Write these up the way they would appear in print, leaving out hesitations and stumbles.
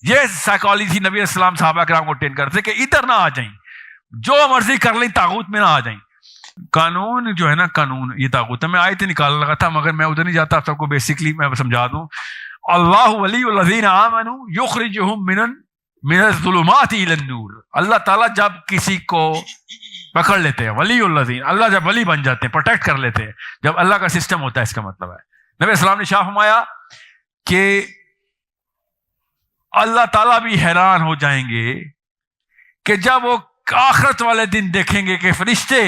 ये साइकोलॉजी थी नबी अस्सलाम सहाबा किराम को ट्रेन करते कि इधर ना आ जाएं, जो मर्जी कर लें, तागूत में ना आ जाएं। कानून जो है ना, कानून ये तागूत है। मैं आयत निकाल लगा था मगर मैं उधर नहीं जाता, आप सबको बेसिकली मैं समझा दूं। अल्लाह वलियुल लज़ीना आमनू युखरिजुहुम मिनज़्ज़ुलुमाति इलन-नूर। अल्लाह ताला जब किसी को पकड़ लेते हैं, वलियुल लज़ीन, अल्लाह जब वली बन जाते हैं, प्रोटेक्ट कर लेते हैं, जब अल्लाह का सिस्टम होता है, इसका मतलब है नबी अस्सलाम ने शाह फरमाया कि अल्लाह ताला भी हैरान हो जाएंगे कि जब वो आखिरत वाले दिन देखेंगे कि फरिश्ते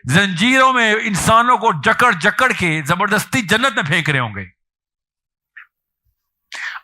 जंजीरों में इंसानों को जकड़ जकड़ के जबरदस्ती जन्नत में फेंक रहे होंगे।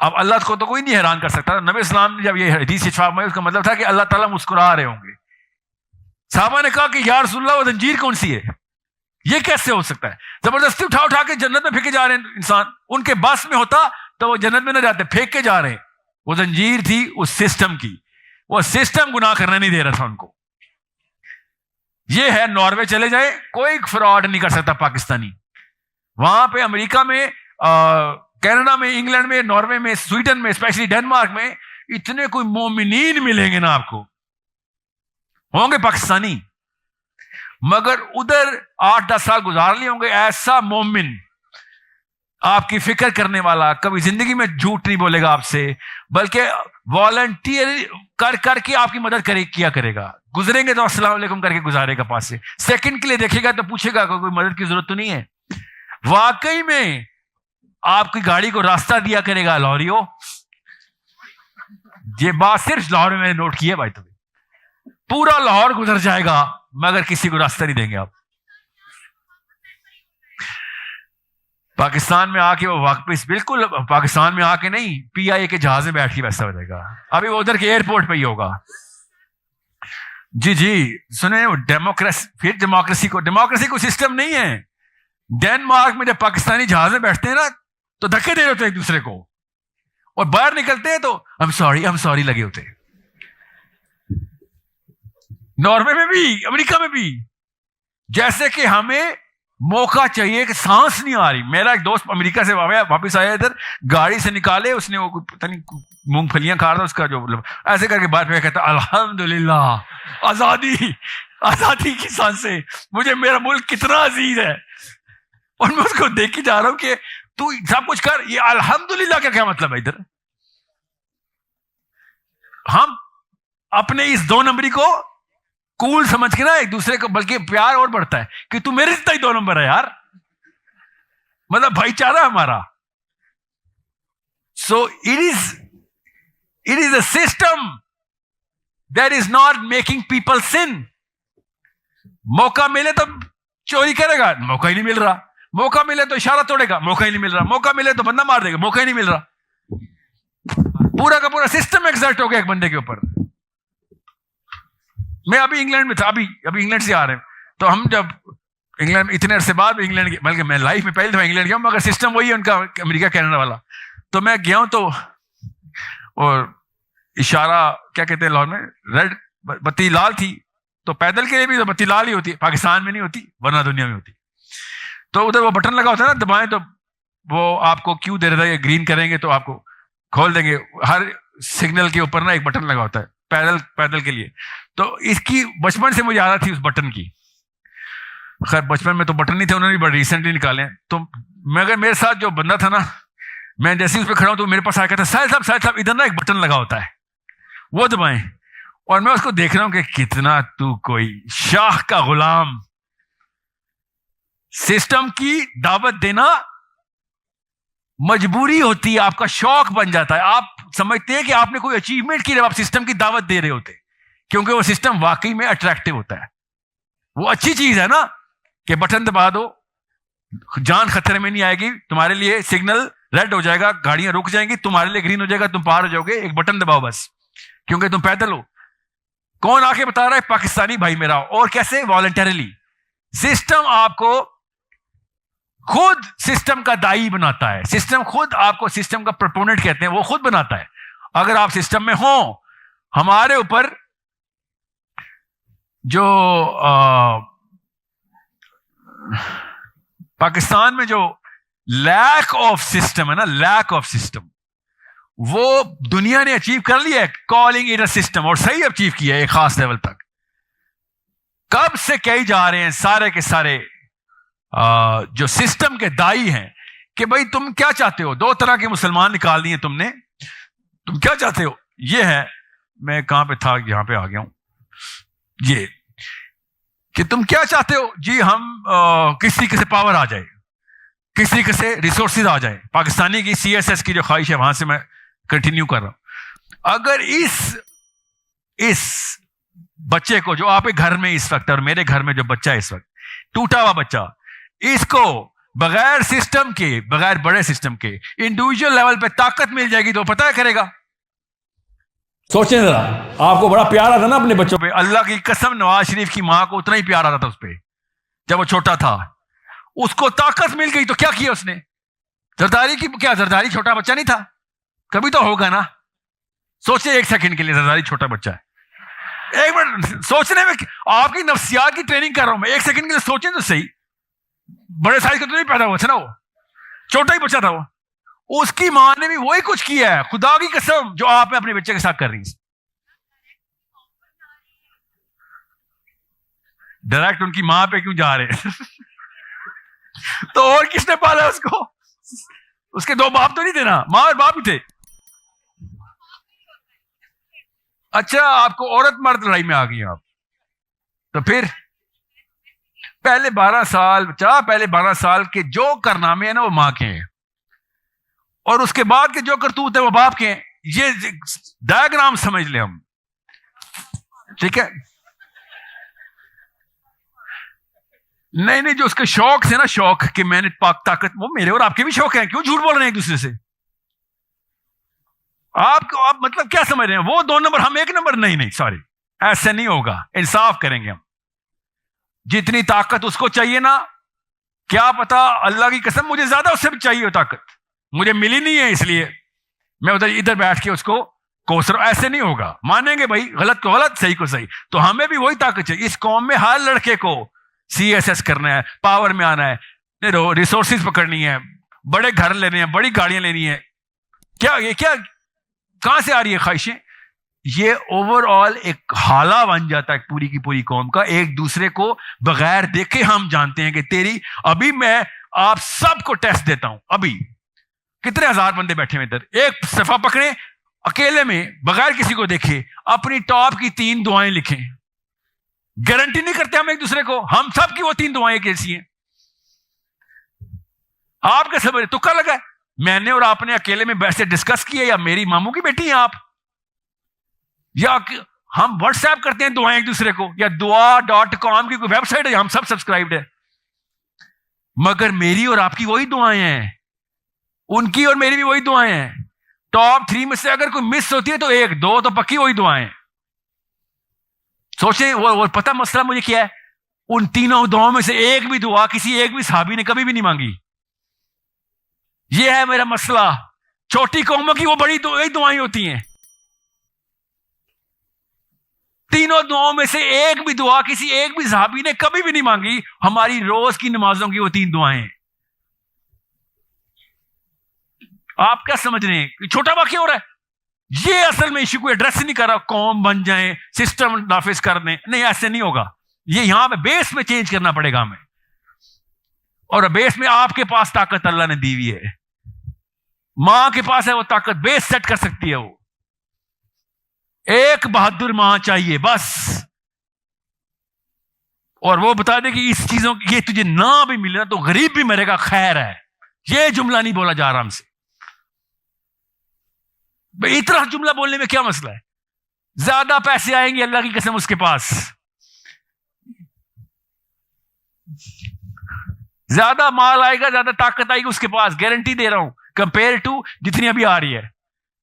अब अल्लाह को तो कोई नहीं हैरान कर सकता। नबी इस्लाम ने जब ये हदीस इरशाद में, उसका मतलब था कि अल्लाह ताला मुस्कुरा रहे होंगे। साहबा ने कहा कि या रसूलल्लाह, वो जंजीर कौन सी है, ये कैसे हो सकता है? जबरदस्ती उठा उठा के जन्नत में फेंके जा रहे हैं इंसान। उनके बस में होता तो वो जन्नत में ना जाते, फेंक के जा रहे हैं। वो जंजीर थी उस सिस्टम की, वो सिस्टम गुनाह करने नहीं दे रहा था उनको। ये है, नॉर्वे चले जाए, कोई फ्रॉड नहीं कर सकता पाकिस्तानी। वहां पे अमेरिका में, कनाडा में, इंग्लैंड में, नॉर्वे में, स्वीडन में, स्पेशली डेनमार्क में इतने कोई मोमिनीन मिलेंगे ना आपको, होंगे पाकिस्तानी, मगर उधर 8-10 साल गुजार लिए होंगे। ऐसा मोमिन, आपकी फिक्र करने वाला, कभी जिंदगी में झूठ नहीं बोलेगा आपसे, बल्कि वॉलंटियर कर करके आपकी मदद किया करेगा। गुजरेंगे तो अस्सलाम वालेकुम करके गुजारेगा पास से, सेकंड के लिए देखेगा तो पूछेगा कोई मदद की जरूरत तो नहीं है। वाकई में आपकी गाड़ी को रास्ता दिया करेगा लॉरियो। ये बात सिर्फ लाहौर में मैंने नोट की है भाई, तुम्हें पूरा लाहौर गुजर जाएगा मगर किसी को रास्ता नहीं देंगे आप। पाकिस्तान में आके वो वापस बिल्कुल पाकिस्तान में आके नहीं, PIA के जहाज में बैठ के वैसा हो जाएगा। अभी वो उधर के एयरपोर्ट पे ही होगा। जी जी सुने, डेमोक्रेसी को सिस्टम नहीं है। डेनमार्क में जब पाकिस्तानी जहाज में बैठते हैं ना तो धक्के दे रहे होते हैं एक दूसरे को, और बाहर निकलते हैं तो आई एम सॉरी लगे होते हैं। नॉर्वे में भी, अमेरिका में भी, जैसे कि हमें मौका चाहिए कि सांस नहीं आ रही। मेरा एक दोस्त अमेरिका से वापस आया, इधर गाड़ी से निकाले उसने, वो पता नहीं मूंगफलियां खा रहा था, उसका जो मतलब ऐसे करके बाहर पे कहता अल्हम्दुलिल्लाह, आजादी की सांसें, मुझे मेरा मुल्क कितना अजीज है। और मैं उसको देख के जा रहा हूं कि तू सब कुछ कर, ये अल्हम्दुलिल्लाह का क्या मतलब है? इधर हम अपने इस 2 नंबरी को कूल समझ के ना एक दूसरे को, बल्कि प्यार और बढ़ता है कि तू मेरे जितना ही 2 नंबर है यार, मतलब भाईचारा हमारा। So it is a system that is not making people sin. मौका मिले तो चोरी करेगा, मौका ही नहीं मिल रहा। मौका मिले तो इशारा तोड़ेगा, मौका ही नहीं मिल रहा। मौका मिले तो बंदा मार देगा, मौका ही नहीं मिल रहा। पूरा का पूरा सिस्टम एक्सर्ट हो गया एक बंदे के ऊपर। मैं अभी इंग्लैंड में था, अभी इंग्लैंड से आ रहे हैं, तो हम जब इंग्लैंड, इतने अरसे बाद इंग्लैंड, बल्कि मैं लाइफ में पहले दफा इंग्लैंड गया, मगर सिस्टम वही है उनका, अमेरिका कनाडा वाला। तो मैं गया हूं तो, और इशारा क्या कहते हैं लाहौर में, रेड बत्ती लाल थी, तो पैदल के लिए भी तो बत्ती लाल ही होती है, पाकिस्तान में नहीं होती वरना दुनिया में होती। तो उधर वो बटन लगा होता है ना, दबाएं तो वो आपको क्यों दे रहा है, ग्रीन करेंगे तो आपको खोल देंगे। हर सिग्नल के ऊपर ना एक बटन लगा होता है पैदल के लिए। तो इसकी बचपन से मुझे आदत थी उस बटन की। खैर बचपन में तो बटन नहीं थे, उन्होंने भी बड़े रिसेंटली निकाले हैं। तो मगर मेरे साथ जो बंदा था ना, मैं जैसे उस पर खड़ा हूं तो मेरे पास आया, कहता साहिल साहब इधर ना एक बटन लगा होता है, वो दबाएं। और मैं उसको देख रहा हूं कि कितना तू कोई शाह का गुलाम। सिस्टम की दावत देना मजबूरी होती है, आपका शौक बन जाता है। आप समझते हैं कि आपने कोई अचीवमेंट की जब आप सिस्टम की दावत दे रहे होते, क्योंकि वो सिस्टम वाकई में अट्रैक्टिव होता है। वो अच्छी चीज है ना कि बटन दबा दो, जान खतरे में नहीं आएगी, तुम्हारे लिए सिग्नल रेड हो जाएगा, गाड़ियां रुक जाएंगी, तुम्हारे लिए ग्रीन हो जाएगा, तुम पार हो जाओगे, एक बटन दबाओ बस, क्योंकि तुम पैदल हो। कौन आके बता रहा है? पाकिस्तानी भाई मेरा। और कैसे? वॉलंटरली। सिस्टम आपको खुद सिस्टम का दाई बनाता है। सिस्टम खुद आपको, सिस्टम का प्रोपोनेंट कहते हैं, वो खुद बनाता है। अगर आप सिस्टम में हो, हमारे ऊपर जो पाकिस्तान में जो लैक ऑफ सिस्टम है ना, लैक ऑफ सिस्टम, वो दुनिया ने अचीव कर लिया है, कॉलिंग इट अ सिस्टम, और सही अचीव किया है एक खास लेवल तक। कब से कही जा रहे हैं सारे के सारे जो सिस्टम के दाई हैं कि भाई तुम क्या चाहते हो, दो तरह के मुसलमान निकाल दिए तुमने, तुम क्या चाहते हो। ये है, मैं कहां पे था, यहां पे आ गया हूं, ये कि तुम क्या चाहते हो जी, हम किसी के से पावर आ जाए, किसी के से रिसोर्सेज आ जाए। पाकिस्तानी की CSS की जो ख्वाहिश है वहां से मैं कंटिन्यू कर रहा हूं। अगर इस बच्चे को, जो आपके घर में इस वक्त और मेरे घर में जो बच्चा है इस वक्त, टूटा हुआ बच्चा, इसको बगैर सिस्टम के, बगैर बड़े सिस्टम के इंडिविजुअल लेवल पे ताकत मिल जाएगी तो पता है करेगा। सोचें जरा, आपको बड़ा प्यार आता ना अपने बच्चों पे, अल्लाह की कसम नवाज शरीफ की मां को उतना ही प्यार आता था उस पर जब वो छोटा था। उसको ताकत मिल गई तो क्या किया उसने, जरदारी की, क्या जरदारी छोटा बच्चा नहीं था, कभी तो होगा ना। सोचे एक सेकंड के लिए, जरदारी छोटा बच्चा है, एक मिनट सोचने में, आपकी नफ्सियात की ट्रेनिंग कर रहा हूं मैं, एक सेकंड के लिए सोचें तो सही। बड़े साइज का तो नहीं पैदा हुआ था ना, वो छोटा ही बच्चा था वो, उसकी मां ने भी वही कुछ किया है, खुदा की कसम, जो आप अपने बच्चे के साथ कर रही हैं। डायरेक्ट उनकी मां पे क्यों जा रहे हैं तो और किसने पाला उसको, उसके दो बाप तो नहीं थे ना, मां और बाप ही थे। अच्छा, आपको औरत मर्द लड़ाई में आ गई आप, तो फिर पहले 12 साल पहले 12 साल के जो कारनामे हैं ना वो मां के हैं, और उसके बाद के जो करतूत है वो बाप के हैं। ये डायग्राम समझ ले हम, ठीक है। नहीं, जो उसके शौक से ना, शौक कि मैंने पाक ताकत, वो मेरे और आपके भी शौक हैं, क्यों झूठ बोल रहे हैं एक दूसरे से। आप मतलब क्या समझ रहे हैं, वो 2 नंबर हम 1 नंबर, नहीं सॉरी, ऐसे नहीं होगा, इंसाफ करेंगे हम। जितनी ताकत उसको चाहिए ना, क्या पता, अल्लाह की कसम मुझे ज्यादा उससे भी चाहिए ताकत, मुझे मिली नहीं है, इसलिए मैं उधर इधर बैठ के उसको कोस रहा हूं। ऐसे नहीं होगा, मानेंगे भाई, गलत को गलत, सही को सही, तो हमें भी वही ताकत चाहिए। इस कौम में हर लड़के को CSS करना है, पावर में आना है, रिसोर्सेज पकड़नी है, बड़े घर लेने हैं, बड़ी गाड़ियां लेनी है। क्या कहां से आ रही है ख्वाहिशें, ये ओवरऑल एक हाला बन जाता है पूरी की पूरी कौम का। एक दूसरे को बगैर देखे हम जानते हैं कि तेरी, अभी मैं आप सबको टेस्ट देता हूं, अभी कितने हजार बंदे बैठे हुए इधर, एक सफा पकड़े अकेले में बगैर किसी को देखे, अपनी टॉप की 3 दुआएं लिखें। गारंटी नहीं करते हम एक दूसरे को, हम सब की वो 3 दुआएं कैसी हैं, आप कैसे समझ, तुक्का लगा है, मैंने और आपने अकेले में वैसे डिस्कस किया, या मेरी मामू की बेटी हैं आप, या हम व्हाट्सएप करते हैं दुआएं एक दूसरे को, या दुआ.com की कोई वेबसाइट है, हम सब सब्सक्राइब्ड है। मगर मेरी और आपकी वही दुआएं हैं, उनकी और मेरी भी वही दुआएं हैं। टॉप 3 में से अगर कोई मिस होती है तो 1-2 तो पक्की वही दुआएं। सोचे वो पता मसला मुझे क्या है, उन तीनों दुआओं में से एक भी दुआ किसी एक भी सहाबी ने कभी भी नहीं मांगी। ये है मेरा मसला, छोटी कौमों की वो बड़ी दुआएं होती हैं। तीनों दुआओं में से एक भी दुआ किसी एक भी सहाबी ने कभी भी नहीं मांगी। हमारी रोज की नमाजों की वो 3 दुआएं। आप क्या समझ रहे हैं, छोटा वाक्य हो रहा है, ये असल में इश्यू को एड्रेस नहीं कर रहा, कौम बन जाए, सिस्टम नाफिज करने, नहीं ऐसे नहीं होगा। ये यहां पे बेस में चेंज करना पड़ेगा हमें, और बेस में आपके पास ताकत अल्लाह ने दी हुई है, मां के पास है वो ताकत, बेस सेट कर सकती है वो। एक बहादुर मां चाहिए बस, और वो बता दे कि इस चीजों ये तुझे ना भी मिले ना तो गरीब भी मरेगा, खैर है। ये जुमला नहीं बोला जा रहा हमसे, इतना जुमला बोलने में क्या मसला है। ज्यादा पैसे आएंगे अल्लाह की कसम उसके पास, ज्यादा माल आएगा, ज्यादा ताकत आएगी उसके पास, गारंटी दे रहा हूं, कंपेयर टू जितनी अभी आ रही है।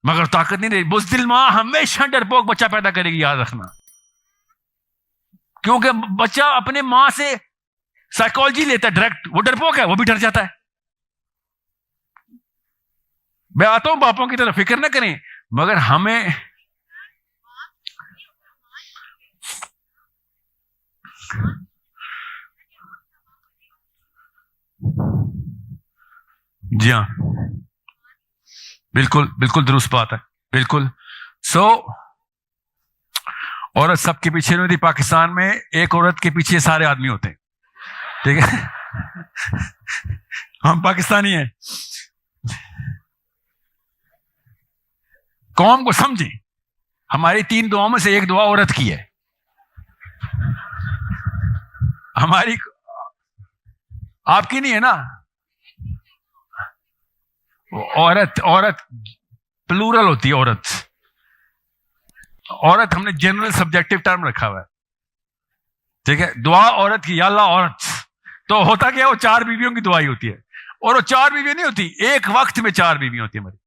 मगर ताकत नहीं दे, बुज़दिल मां हमेशा डरपोक बच्चा पैदा करेगी, याद रखना। क्योंकि बच्चा अपने मां से साइकोलॉजी लेता है डायरेक्ट, वो डरपोक है, वो भी डर जाता है। मैं आता हूं बापों की तरफ, फिक्र ना करें, मगर हमें जी हाँ बिल्कुल बिल्कुल दुरुस्त बात है, बिल्कुल। सो औरत सबके पीछे नहीं होती। पाकिस्तान में एक औरत के पीछे सारे आदमी होते हैं, ठीक है। हम पाकिस्तानी हैं। कौम को समझें, हमारी 3 दुआओं में से एक दुआ औरत की है। हमारी, आपकी नहीं है ना। औरत, औरत प्लूरल होती है औरत। औरत हमने जनरल सब्जेक्टिव टर्म रखा हुआ है, ठीक है। दुआ औरत की, या अल्लाह औरत, तो होता क्या, वो 4 बीवियों की दुआई होती है। और वो 4 बीवियां नहीं होती, एक वक्त में 4 बीवियां होती है हमारी।